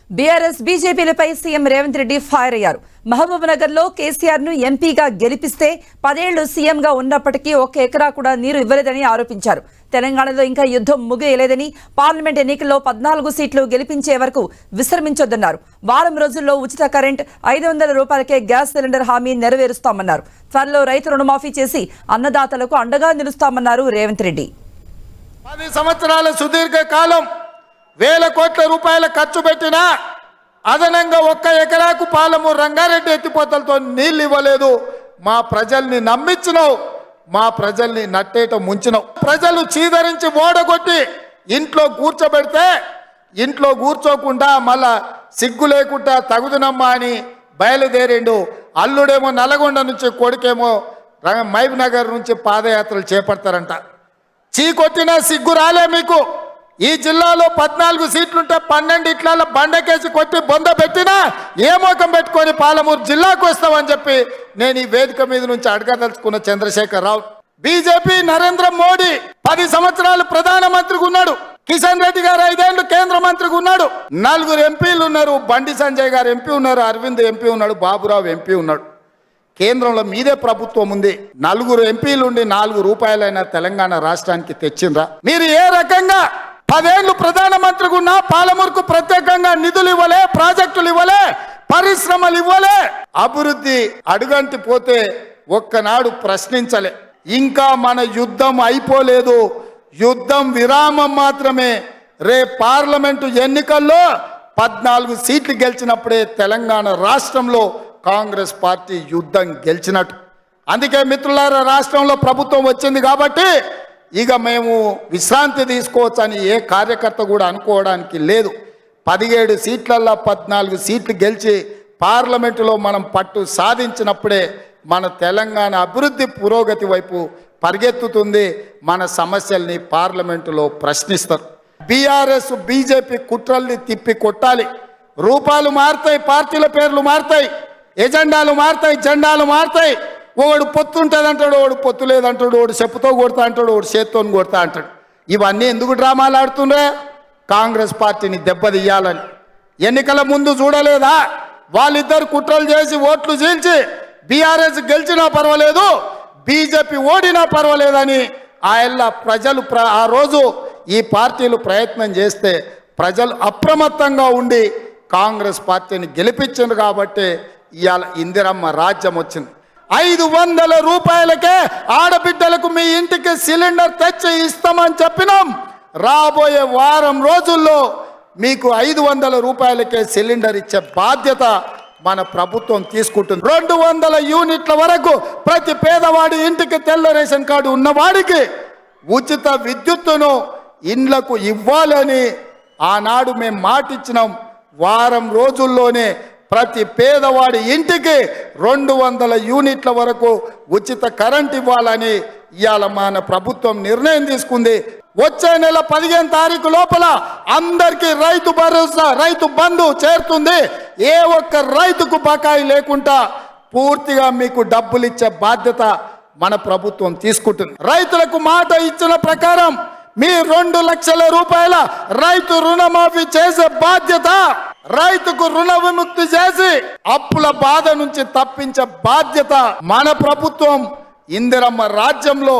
BRS బీజేపీలపై CM Revanth Reddy fire అయ్యారు. మహబూబ్నగర్ లో కేసీఆర్ ను ఎంపీగా గెలిపిస్తే 10 ఏళ్లు సీఎంగా ఉన్నప్పటికీ 1 ఎకరా కూడా నీరు ఇవ్వలేదని ఆరోపించారు. తెలంగాణలో ఇంకా యుద్ధం ముగియలేదని, పార్లమెంట్ ఎన్నికల్లో 14 సీట్లు గెలిపించే వరకు విశ్రమించొద్దన్నారు. వారం రోజుల్లో ఉచిత కరెంట్, 500 రూపాయలకే గ్యాస్ సిలిండర్ హామీ నెరవేరుస్తామన్నారు. త్వరలో రైతు రుణమాఫీ చేసి అన్నదాతలకు అండగా నిలుస్తామన్నారు రేవంత్ రెడ్డి. 10 సంవత్సరాల సుదీర్ఘ కాలం వేల కోట్ల రూపాయల ఖర్చు పెట్టినా అదనంగా 1 ఎకరాకు పాలమూరు రంగారెడ్డి ఎత్తిపోతలతో నీళ్లు ఇవ్వలేదు. మా ప్రజల్ని నమ్మించినావు, మా ప్రజల్ని నట్టేట ముంచినావు. ప్రజలు చీదరించి ఓడగొట్టి ఇంట్లో కూర్చోబెడితే ఇంట్లో కూర్చోకుండా మళ్ళా సిగ్గు లేకుండా తగుదునమ్మా అని బయలుదేరిండు. అల్లుడేమో నల్గొండ నుంచి, కొడుకేమో మహబూబ్ నగర్ నుంచి పాదయాత్రలు చేపడతారంట. చీకొట్టినా సిగ్గు రాలే మీకు. ఈ జిల్లాలో 14 సీట్లుంటే 12 ఇట్ల బండకేసి కొట్టి బొంద పెట్టినా ఏ మోకం పెట్టుకొని పాలమూరు జిల్లాకు వస్తామని చెప్పి నేను ఈ వేదిక మీద నుంచి అడగదలుచుకున్న చంద్రశేఖర్ రావు. బీజేపీ నరేంద్ర మోడీ 10 సంవత్సరాలు ప్రధానమంత్రిగా ఉన్నాడు. కిషన్ రెడ్డి గారు 5 ఏళ్లు కేంద్ర మంత్రిగా ఉన్నాడు. 4 ఎంపీలు ఉన్నారు. బండి సంజయ్ గారు ఎంపీ ఉన్నారు, అరవింద్ ఎంపీ ఉన్నాడు, బాబురావు ఎంపీ ఉన్నాడు. కేంద్రంలో మీదే ప్రభుత్వం ఉంది. 4 ఎంపీలు ఉండి 4 రూపాయలైనా తెలంగాణ రాష్ట్రానికి తెచ్చిండ్రా? మీరు ఏ రకంగా 10 ఏళ్లు ప్రధానమంత్రిగా ఉన్నా పాలమూరుకు ప్రత్యేకంగా నిధులు ఇవ్వలే, ప్రాజెక్టులు ఇవ్వలే, పరిశ్రమలు ఇవ్వలే, అభివృద్ధి అడుగంటి పోతే ఒక్కనాడు ప్రశ్నించలే. ఇంకా మన యుద్ధం అయిపోలేదు, యుద్ధం విరామం మాత్రమే. రేపు పార్లమెంటు ఎన్నికల్లో 14 సీట్లు గెలిచినప్పుడే తెలంగాణ రాష్ట్రంలో కాంగ్రెస్ పార్టీ యుద్ధం గెలిచినట్టు. అందుకే మిత్రులారా, రాష్ట్రంలో ప్రభుత్వం వచ్చింది కాబట్టి ఇక మేము విశ్రాంతి తీసుకోవచ్చు అని ఏ కార్యకర్త కూడా అనుకోవడానికి లేదు. 17 సీట్లల్లో 14 సీట్లు గెలిచి పార్లమెంటులో మనం పట్టు సాధించినప్పుడే మన తెలంగాణ అభివృద్ధి పురోగతి వైపు పరిగెత్తుతుంది. మన సమస్యల్ని పార్లమెంటులో ప్రశ్నిస్తారు. బీఆర్ఎస్ బీజేపీ కుట్రల్ని తిప్పి కొట్టాలి. రూపాలు మారుతాయి, పార్టీల పేర్లు మారుతాయి, ఎజెండాలు మారుతాయి, జెండాలు మారుతాయి. ఒకడు పొత్తు ఉంటుంది అంటాడు, ఒకడు పొత్తు లేదంటాడు, ఒకడు చెప్పుతో కొడతా అంటాడు, ఒకడు చేత్తో కొడతా అంటాడు. ఇవన్నీ ఎందుకు డ్రామాలు ఆడుతుండ్రే? కాంగ్రెస్ పార్టీని దెబ్బతీయాలని. ఎన్నికల ముందు చూడలేదా? వాళ్ళిద్దరు కుట్రలు చేసి ఓట్లు చీల్చి బీఆర్ఎస్ గెలిచినా పర్వాలేదు, బీజేపీ ఓడినా పర్వాలేదని ప్రజలు ఆ రోజు ఈ పార్టీలు ప్రయత్నం చేస్తే ప్రజలు అప్రమత్తంగా ఉండి కాంగ్రెస్ పార్టీని గెలిపించారు. కాబట్టి ఇవాళ ఇందిరమ్మ రాజ్యం వచ్చింది. 500 రూపాయలకే ఆడబిడ్డలకు మీ ఇంటికి సిలిండర్ తెచ్చి ఇస్తామని చెప్పినాం. రాబోయే వారం రోజుల్లో మీకు 500 రూపాయలకే సిలిండర్ ఇచ్చే బాధ్యత మన ప్రభుత్వం తీసుకుంటుంది. 200 యూనిట్ల వరకు ప్రతి పేదవాడి ఇంటికి తెల్ల రేషన్ కార్డు ఉన్నవాడికి ఉచిత విద్యుత్తును ఇండ్లకు ఇవ్వాలని ఆనాడు మేము మాటిచ్చినాం. వారం రోజుల్లోనే ప్రతి పేదవాడి ఇంటికి 200 యూనిట్ల వరకు ఉచిత కరెంట్ ఇవ్వాలని ఇవాళ మన ప్రభుత్వం నిర్ణయం తీసుకుంది. వచ్చే నెల 15 తారీఖు లోపల అందరికీ రైతు భరోసా, రైతు బంధు చేరుతుంది. ఏ ఒక్క రైతుకు బకాయి లేకుండా పూర్తిగా మీకు డబ్బులు ఇచ్చే బాధ్యత మన ప్రభుత్వం తీసుకుంటుంది. రైతులకు మాట ఇచ్చిన ప్రకారం మీ 2 లక్షల రూపాయల రైతు రుణమాఫీ చేసే బాధ్యత, రైతుకు రుణ విముక్తి చేసి అప్పుల బాధ నుంచి తప్పించే బాధ్యత మన ప్రభుత్వం ఇందిరమ్మ రాజ్యంలో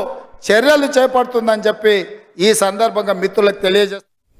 చర్యలు చేపడుతుందని చెప్పి ఈ సందర్భంగా మిత్రులకు తెలియజేస్తారు.